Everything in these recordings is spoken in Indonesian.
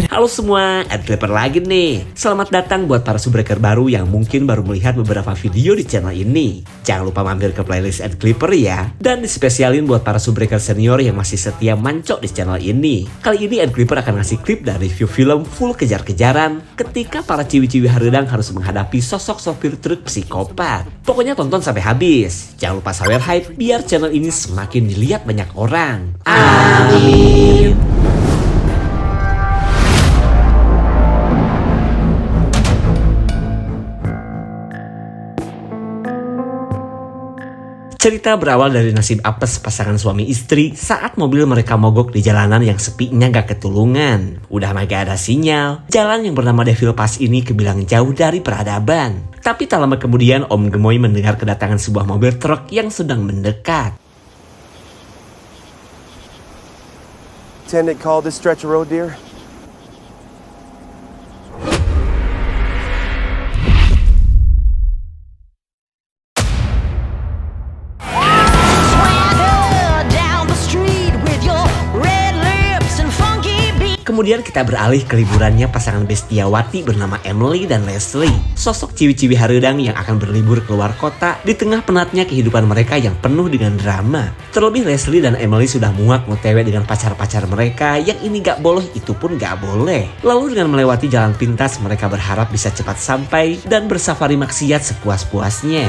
Halo semua, Adclipper lagi nih. Selamat datang buat para subbreaker baru yang mungkin baru melihat beberapa video di channel ini. Jangan lupa mampir ke playlist Adclipper ya. Dan dispesialin buat para subbreaker senior yang masih setia mancok di channel ini. Kali ini Adclipper akan ngasih klip dan review film full kejar-kejaran ketika para ciwi-ciwi haredang harus menghadapi sosok sopir truk psikopat. Pokoknya tonton sampai habis. Jangan lupa sawer hype biar channel ini semakin dilihat banyak orang. Amin. Cerita berawal dari nasib apes pasangan suami istri saat mobil mereka mogok di jalanan yang sepinya gak ketulungan. Udah mah gak ada sinyal, jalan yang bernama Devil Pass ini kebilang jauh dari peradaban. Tapi tak lama kemudian Om Gemoy mendengar kedatangan sebuah mobil truk yang sedang mendekat. Can it call this stretch of road, dear? Kemudian kita beralih ke liburannya pasangan bestiawati bernama Emily dan Leslie. Sosok ciwi-ciwi haredang yang akan berlibur keluar kota di tengah penatnya kehidupan mereka yang penuh dengan drama. Terlebih Leslie dan Emily sudah muak nge-TW dengan pacar-pacar mereka yang ini gak boleh itu pun gak boleh. Lalu dengan melewati jalan pintas mereka berharap bisa cepat sampai dan bersafari maksiat sepuas-puasnya.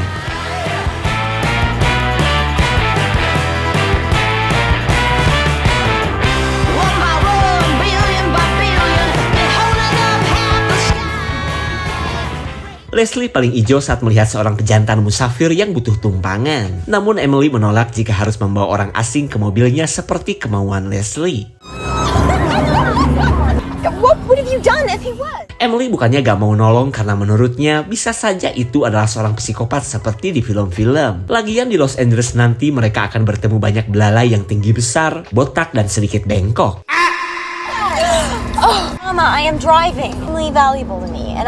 Leslie paling ijo saat melihat seorang pejantan musafir yang butuh tumpangan. Namun Emily menolak jika harus membawa orang asing ke mobilnya seperti kemauan Leslie. What have you done if he was? Emily bukannya gak mau nolong karena menurutnya bisa saja itu adalah seorang psikopat seperti di film-film. Lagian di Los Angeles nanti mereka akan bertemu banyak belalai yang tinggi besar, botak dan sedikit bengkok. Oh, Mama, I am driving. Really valuable to me, and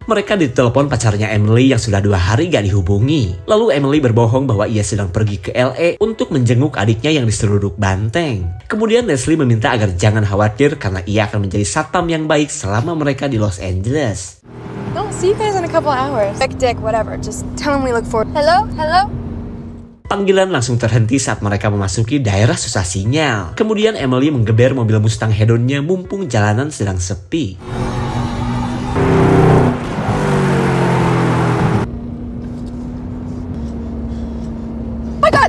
Mereka ditelepon pacarnya Emily yang sudah 2 hari gak dihubungi. Lalu Emily berbohong bahwa ia sedang pergi ke LA untuk menjenguk adiknya yang diseruduk banteng. Kemudian Leslie meminta agar jangan khawatir karena ia akan menjadi satpam yang baik selama mereka di Los Angeles. I'll see you guys in a couple hours. Dick, whatever. Just tell him we look forward. Hello? Panggilan langsung terhenti saat mereka memasuki daerah susah sinyal. Kemudian Emily menggeber mobil Mustang hedonnya mumpung jalanan sedang sepi.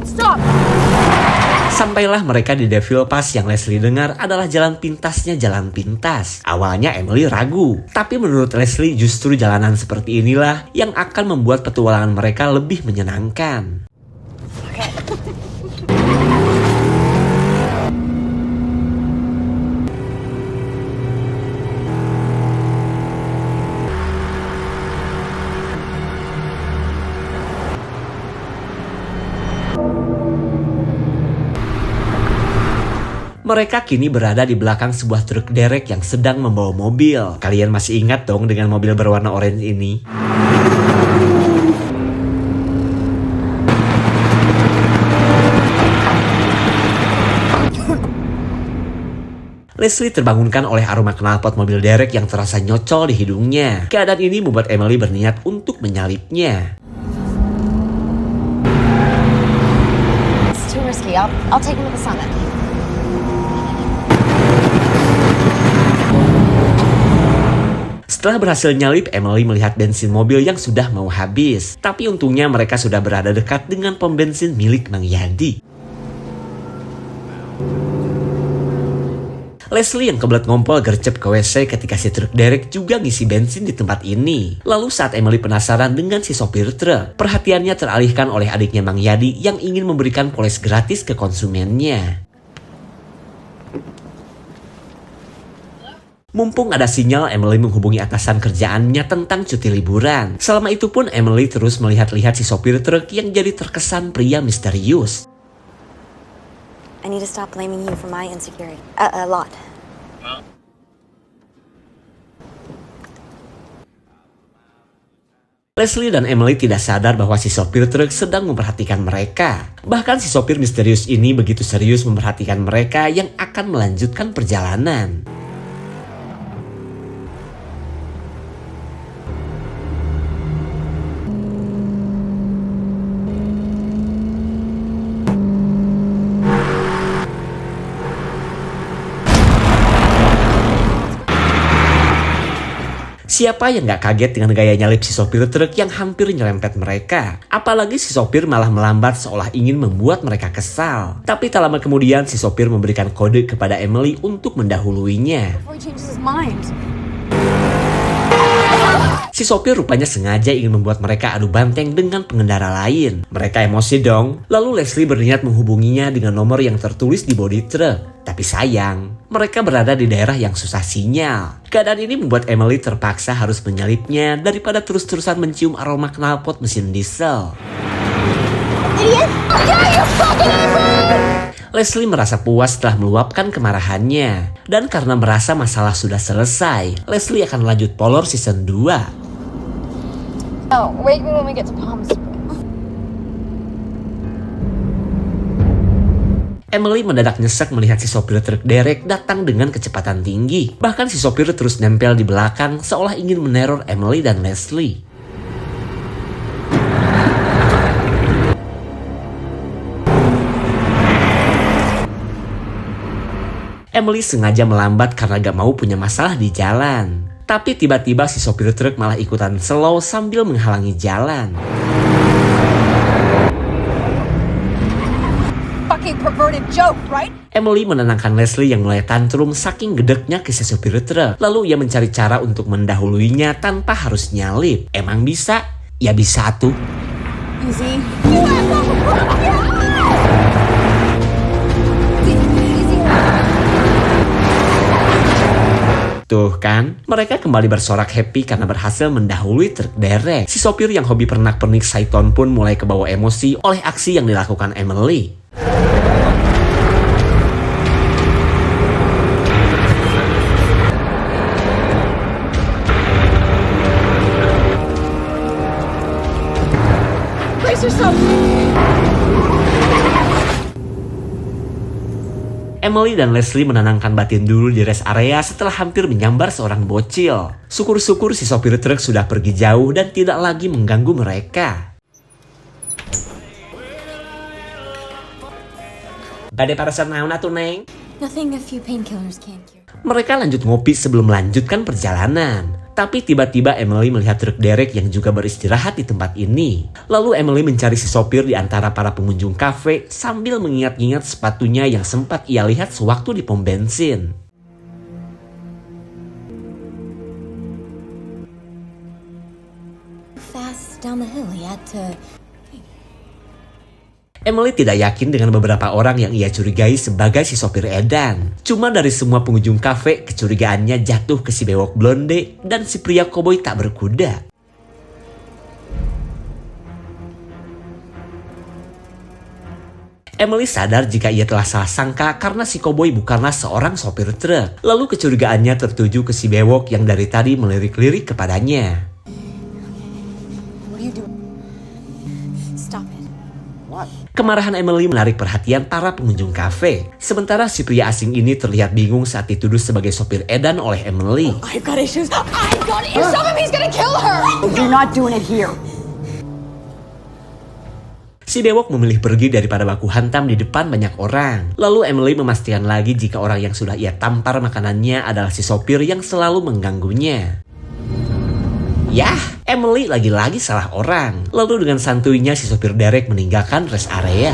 Stop! Sampailah mereka di Devil Pass yang Leslie dengar adalah jalan pintasnya jalan pintas. Awalnya Emily ragu, tapi menurut Leslie justru jalanan seperti inilah yang akan membuat petualangan mereka lebih menyenangkan. Mereka kini berada di belakang sebuah truk derek yang sedang membawa mobil. Kalian masih ingat dong dengan mobil berwarna oranye ini? Leslie terbangunkan oleh aroma knalpot mobil derek yang terasa nyocol di hidungnya. Keadaan ini membuat Emily berniat untuk menyalipnya. it's too risky. I'll take him to the summit. Setelah berhasil nyalip, Emily melihat bensin mobil yang sudah mau habis. Tapi untungnya mereka sudah berada dekat dengan pom bensin milik Mang Yadi. Leslie yang kebelet ngompol gercep ke WC ketika si truk derek juga ngisi bensin di tempat ini. Lalu saat Emily penasaran dengan si sopir truk, perhatiannya teralihkan oleh adiknya Mang Yadi yang ingin memberikan poles gratis ke konsumennya. Mumpung ada sinyal, Emily menghubungi atasan kerjaannya tentang cuti liburan. Selama itu pun Emily terus melihat-lihat si sopir truk yang jadi terkesan pria misterius. I need to stop blaming you for my insecurity. A lot. Leslie dan Emily tidak sadar bahwa si sopir truk sedang memperhatikan mereka. Bahkan si sopir misterius ini begitu serius memperhatikan mereka yang akan melanjutkan perjalanan. Siapa yang gak kaget dengan gaya nyalip si sopir truk yang hampir nyerempet mereka? Apalagi si sopir malah melambat seolah ingin membuat mereka kesal. Tapi tak lama kemudian si sopir memberikan kode kepada Emily untuk mendahuluinya. Before he changes his mind. Si sopir rupanya sengaja ingin membuat mereka adu banteng dengan pengendara lain. Mereka emosi dong. Lalu Leslie berniat menghubunginya dengan nomor yang tertulis di bodi truk. Tapi sayang, mereka berada di daerah yang susah sinyal. Keadaan ini membuat Emily terpaksa harus menyalipnya daripada terus-terusan mencium aroma knalpot mesin diesel. Idiot! Yeah, you fucking idiot! Leslie merasa puas setelah meluapkan kemarahannya. Dan karena merasa masalah sudah selesai, Leslie akan lanjut Polar Season 2. Oh, wait when we get to Palm Springs. Emily mendadak nyesek melihat si sopir truk derek datang dengan kecepatan tinggi. Bahkan si sopir terus nempel di belakang seolah ingin meneror Emily dan Leslie. Emily sengaja melambat karena gak mau punya masalah di jalan. Tapi tiba-tiba si sopir truk malah ikutan slow sambil menghalangi jalan. Perverted joke, right? Emily menenangkan Leslie yang mulai tantrum saking gedeknya ke si sopir truk. Lalu ia mencari cara untuk mendahuluinya tanpa harus nyalip. Emang bisa? Ya bisa tuh. Easy. You Easy. Tuh kan, mereka kembali bersorak happy karena berhasil mendahului truk derek. Si sopir yang hobi pernak-pernik Saiton pun mulai kebawa emosi oleh aksi yang dilakukan Emily. Emily dan Leslie menenangkan batin dulu di rest area setelah hampir menyambar seorang bocil. Syukur-syukur si sopir truk sudah pergi jauh dan tidak lagi mengganggu mereka. Badai parasan naon atuh, Neng? Nothing a few painkillers can't cure. Mereka lanjut ngopi sebelum melanjutkan perjalanan. Tapi tiba-tiba Emily melihat truk derek yang juga beristirahat di tempat ini. Lalu Emily mencari si sopir di antara para pengunjung kafe sambil mengingat-ingat sepatunya yang sempat ia lihat sewaktu di pom bensin. Fast down the hill, he had to... Emily tidak yakin dengan beberapa orang yang ia curigai sebagai si sopir edan. Cuma dari semua pengunjung kafe, kecurigaannya jatuh ke si bewok blonde dan si pria koboi tak berkuda. Emily sadar jika ia telah salah sangka karena si koboi bukanlah seorang sopir truk. Lalu kecurigaannya tertuju ke si bewok yang dari tadi melirik-lirik kepadanya. What are you doing? Stop it. What? Kemarahan Emily menarik perhatian para pengunjung kafe. Sementara si pria asing ini terlihat bingung saat dituduh sebagai sopir edan oleh Emily. I've got issues. I've got issues. Stop him. He's gonna kill her. You're not doing it here. Si bewok memilih pergi daripada baku hantam di depan banyak orang. Lalu Emily memastikan lagi jika orang yang sudah ia tampar makanannya adalah si sopir yang selalu mengganggunya. Yah, Emily lagi-lagi salah orang. Lalu dengan santuinya si sopir derek meninggalkan rest area.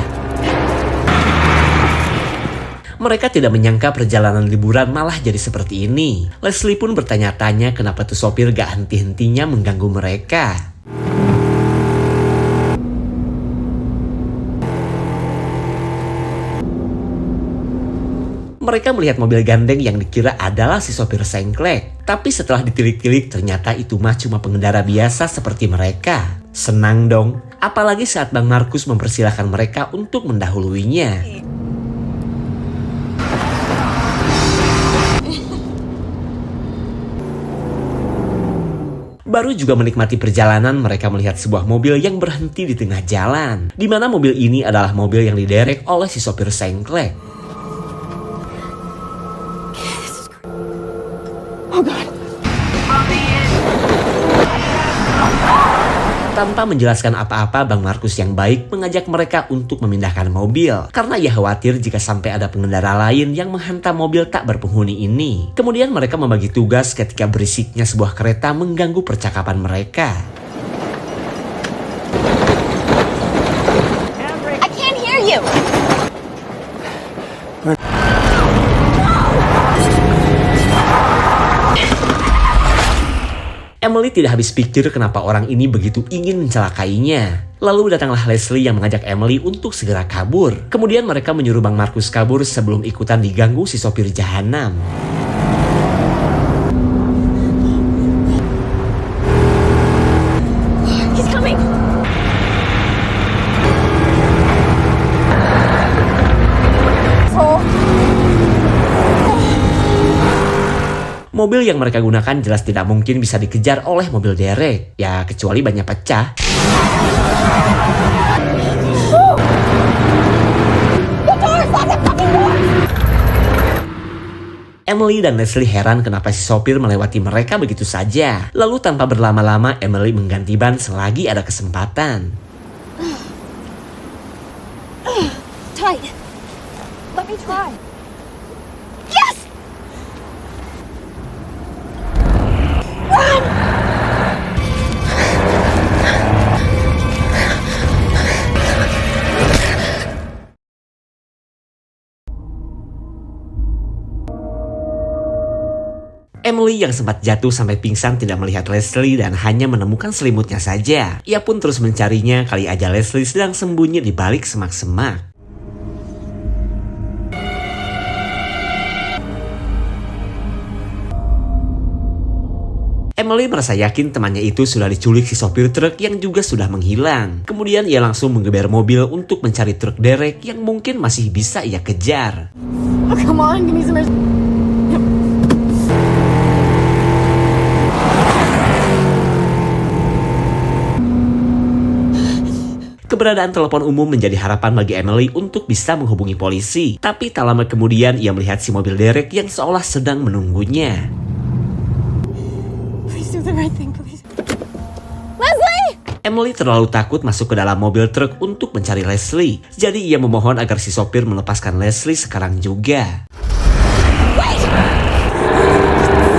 Mereka tidak menyangka perjalanan liburan malah jadi seperti ini. Leslie pun bertanya-tanya kenapa tuh sopir gak henti-hentinya mengganggu mereka. Mereka melihat mobil gandeng yang dikira adalah si sopir sengklek. Tapi setelah ditilik-tilik ternyata itu mah cuma pengendara biasa seperti mereka. Senang dong, apalagi saat Bang Markus mempersilahkan mereka untuk mendahuluinya. Baru juga menikmati perjalanan, mereka melihat sebuah mobil yang berhenti di tengah jalan. Di mana mobil ini adalah mobil yang diderek oleh si sopir sengklek. Tak Tanpa menjelaskan apa-apa, Bang Markus yang baik mengajak mereka untuk memindahkan mobil. Karena ia khawatir jika sampai ada pengendara lain yang menghantam mobil tak berpenghuni ini. Kemudian mereka membagi tugas ketika berisiknya sebuah kereta mengganggu percakapan mereka. I can't hear you. Emily tidak habis pikir kenapa orang ini begitu ingin mencelakainya. Lalu datanglah Leslie yang mengajak Emily untuk segera kabur. Kemudian mereka menyuruh Bang Markus kabur sebelum ikutan diganggu si sopir jahanam. He's coming. Mobil yang mereka gunakan jelas tidak mungkin bisa dikejar oleh mobil derek. Ya, kecuali bannya pecah. Emily dan Leslie heran kenapa si sopir melewati mereka begitu saja. Lalu tanpa berlama-lama, Emily mengganti ban selagi ada kesempatan. Tight. Let me try. Yes! Emily yang sempat jatuh sampai pingsan tidak melihat Leslie dan hanya menemukan selimutnya saja. Ia pun terus mencarinya, kali aja Leslie sedang sembunyi di balik semak-semak. Emily merasa yakin temannya itu sudah diculik si sopir truk yang juga sudah menghilang. Kemudian ia langsung menggeber mobil untuk mencari truk derek yang mungkin masih bisa ia kejar. Oh, come on, give me some. Keberadaan telepon umum menjadi harapan bagi Emily untuk bisa menghubungi polisi. Tapi tak lama kemudian ia melihat si mobil derek yang seolah sedang menunggunya. Please do the right thing, please. Leslie! Emily terlalu takut masuk ke dalam mobil truk untuk mencari Leslie. Jadi ia memohon agar si sopir melepaskan Leslie sekarang juga. Wait!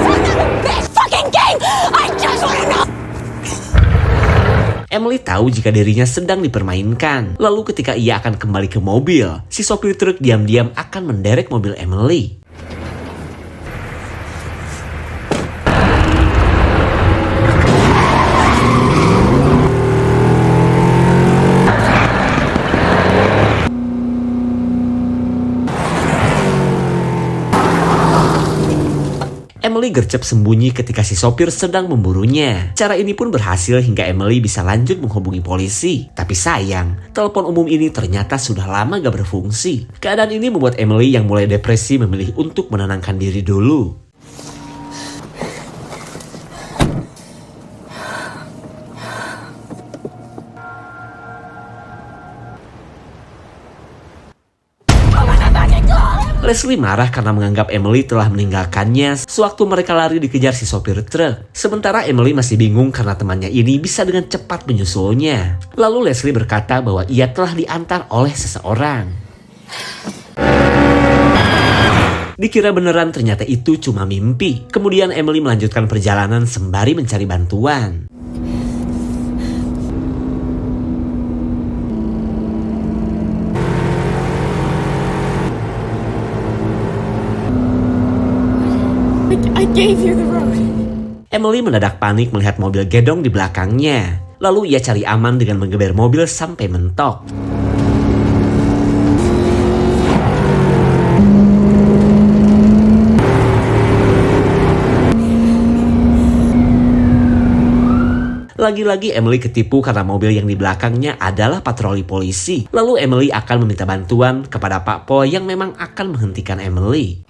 Son of a bitch! Fucking game! I just wanna know! Emily tahu jika dirinya sedang dipermainkan. Lalu ketika ia akan kembali ke mobil, si sopir truk diam-diam akan menderek mobil Emily. Emily gercep sembunyi ketika si sopir sedang memburunya. Cara ini pun berhasil hingga Emily bisa lanjut menghubungi polisi. Tapi sayang, telepon umum ini ternyata sudah lama gak berfungsi. Keadaan ini membuat Emily yang mulai depresi memilih untuk menenangkan diri dulu. Leslie marah karena menganggap Emily telah meninggalkannya sewaktu mereka lari dikejar si sopir truk. Sementara Emily masih bingung karena temannya ini bisa dengan cepat menyusulnya. Lalu Leslie berkata bahwa ia telah diantar oleh seseorang. Dikira beneran, ternyata itu cuma mimpi. Kemudian Emily melanjutkan perjalanan sembari mencari bantuan. I gave you the road. Emily mendadak panik melihat mobil gedong di belakangnya. Lalu ia cari aman dengan menggeber mobil sampai mentok. Lagi-lagi Emily ketipu karena mobil yang di belakangnya adalah patroli polisi. Lalu Emily akan meminta bantuan kepada Pak Po yang memang akan menghentikan Emily.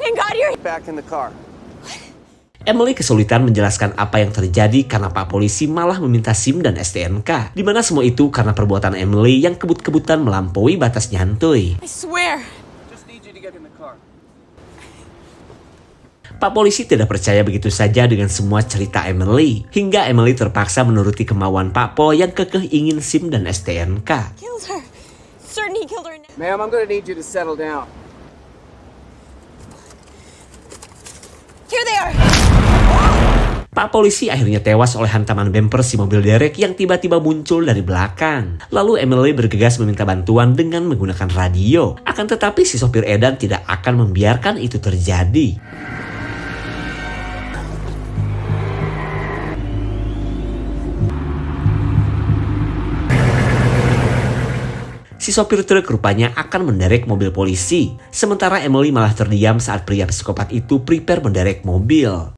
Thank God you're Back in the car. Emily kesulitan menjelaskan apa yang terjadi karena Pak Polisi malah meminta SIM dan STNK. Di mana semua itu karena perbuatan Emily yang kebut-kebutan melampaui batas nyantui. I swear. Just need you to get in the car. Pak polisi tidak percaya begitu saja dengan semua cerita Emily, hingga Emily terpaksa menuruti kemauan Pak Po yang kekeh ingin SIM dan STNK. Killed her. Certain he killed her. Ma'am, I'm gonna need you to settle down. Here they are. Pak polisi akhirnya tewas oleh hantaman bumper si mobil derek yang tiba-tiba muncul dari belakang. Lalu Emily bergegas meminta bantuan dengan menggunakan radio. Akan tetapi si sopir edan tidak akan membiarkan itu terjadi. Si sopir truk rupanya akan menderek mobil polisi. Sementara Emily malah terdiam saat pria psikopat itu prepare menderek mobil.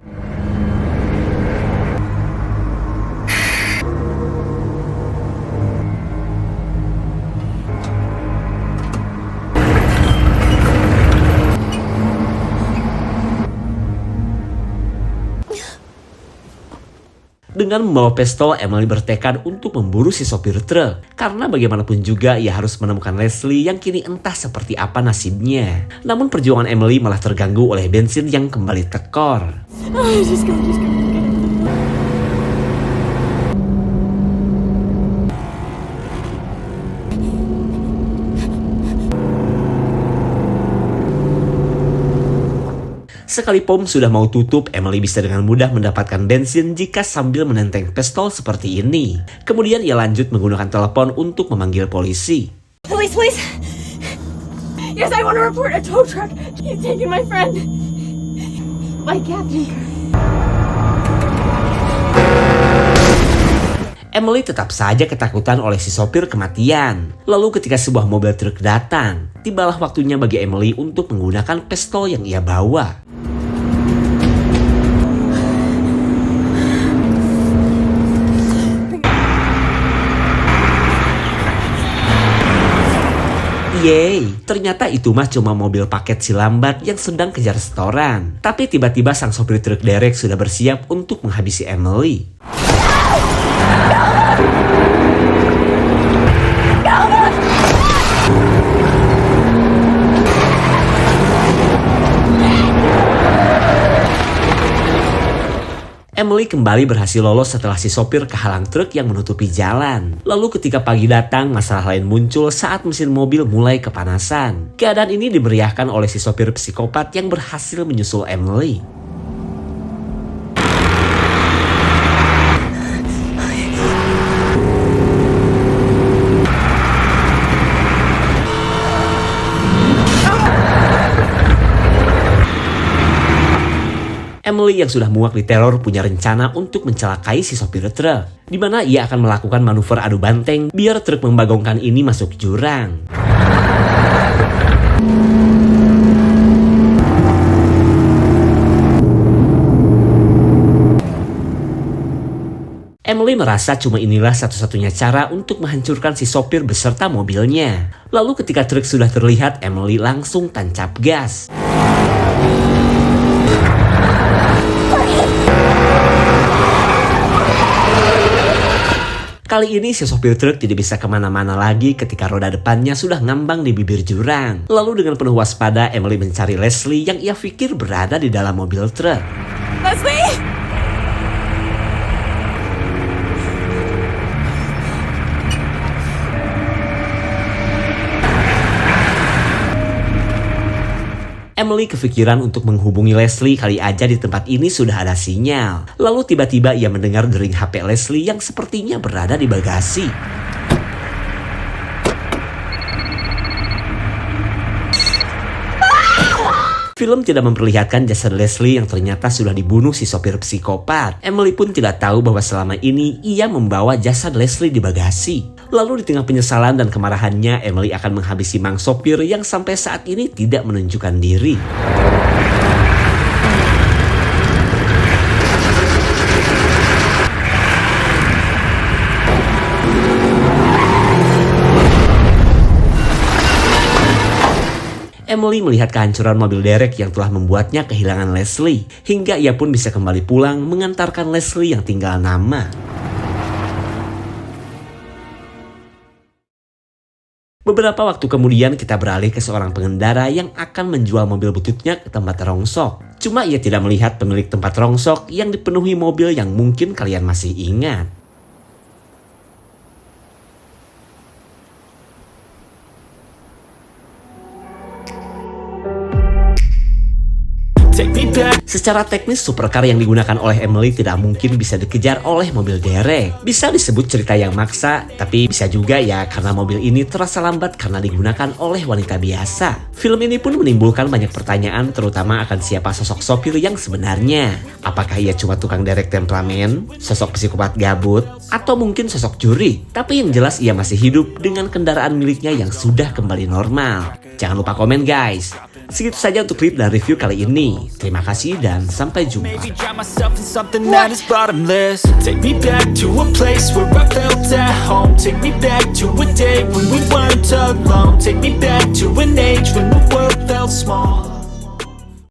Dengan membawa pistol, Emily bertekad untuk memburu si sopir truk. Karena bagaimanapun juga ia harus menemukan Leslie yang kini entah seperti apa nasibnya. Namun perjuangan Emily malah terganggu oleh bensin yang kembali tekor. Just go. Sekali pom sudah mau tutup, Emily bisa dengan mudah mendapatkan bensin jika sambil menenteng pistol seperti ini. Kemudian ia lanjut menggunakan telepon untuk memanggil polisi. Police. Yes, I want to report a tow truck. He's taking my friend. My captain. Emily tetap saja ketakutan oleh si sopir kematian. Lalu ketika sebuah mobil truk datang, tibalah waktunya bagi Emily untuk menggunakan pistol yang ia bawa. Yeay, ternyata itu mah cuma mobil paket si lambat yang sedang kejar setoran. Tapi tiba-tiba sang sopir truk derek sudah bersiap untuk menghabisi Emily. Emily kembali berhasil lolos setelah si sopir kehalang truk yang menutupi jalan. Lalu ketika pagi datang, masalah lain muncul saat mesin mobil mulai kepanasan. Keadaan ini dimeriahkan oleh si sopir psikopat yang berhasil menyusul Emily. Emily yang sudah muak diteror punya rencana untuk mencelakai si sopir truk, di mana ia akan melakukan manuver adu banteng biar truk membagongkan ini masuk jurang. Emily merasa cuma inilah satu-satunya cara untuk menghancurkan si sopir beserta mobilnya. Lalu ketika truk sudah terlihat, Emily langsung tancap gas. Kali ini si sopir truk tidak bisa kemana-mana lagi ketika roda depannya sudah ngambang di bibir jurang. Lalu dengan penuh waspada, Emily mencari Leslie yang ia pikir berada di dalam mobil truk. Leslie! Emily kepikiran untuk menghubungi Leslie, kali aja di tempat ini sudah ada sinyal. Lalu tiba-tiba ia mendengar dering HP Leslie yang sepertinya berada di bagasi. Film tidak memperlihatkan jasad Leslie yang ternyata sudah dibunuh si sopir psikopat. Emily pun tidak tahu bahwa selama ini ia membawa jasad Leslie di bagasi. Lalu di tengah penyesalan dan kemarahannya, Emily akan menghabisi mang sopir yang sampai saat ini tidak menunjukkan diri. Emily melihat kehancuran mobil derek yang telah membuatnya kehilangan Leslie, hingga ia pun bisa kembali pulang mengantarkan Leslie yang tinggal nama. Beberapa waktu kemudian kita beralih ke seorang pengendara yang akan menjual mobil bututnya ke tempat rongsok. Cuma ia tidak melihat pemilik tempat rongsok yang dipenuhi mobil yang mungkin kalian masih ingat. Secara teknis, supercar yang digunakan oleh Emily tidak mungkin bisa dikejar oleh mobil derek. Bisa disebut cerita yang maksa, tapi bisa juga ya karena mobil ini terasa lambat karena digunakan oleh wanita biasa. Film ini pun menimbulkan banyak pertanyaan, terutama akan siapa sosok sopir yang sebenarnya. Apakah ia cuma tukang derek temperamen, sosok psikopat gabut, atau mungkin sosok juri? Tapi yang jelas ia masih hidup dengan kendaraan miliknya yang sudah kembali normal. Jangan lupa komen guys. Segitu saja untuk klip dan review kali ini. Terima kasih dan sampai jumpa. Maybe drown myself in something that is bottomless. Take me back to a place where I felt at home. Take me back to a day when we weren't alone. Take me back to an age when the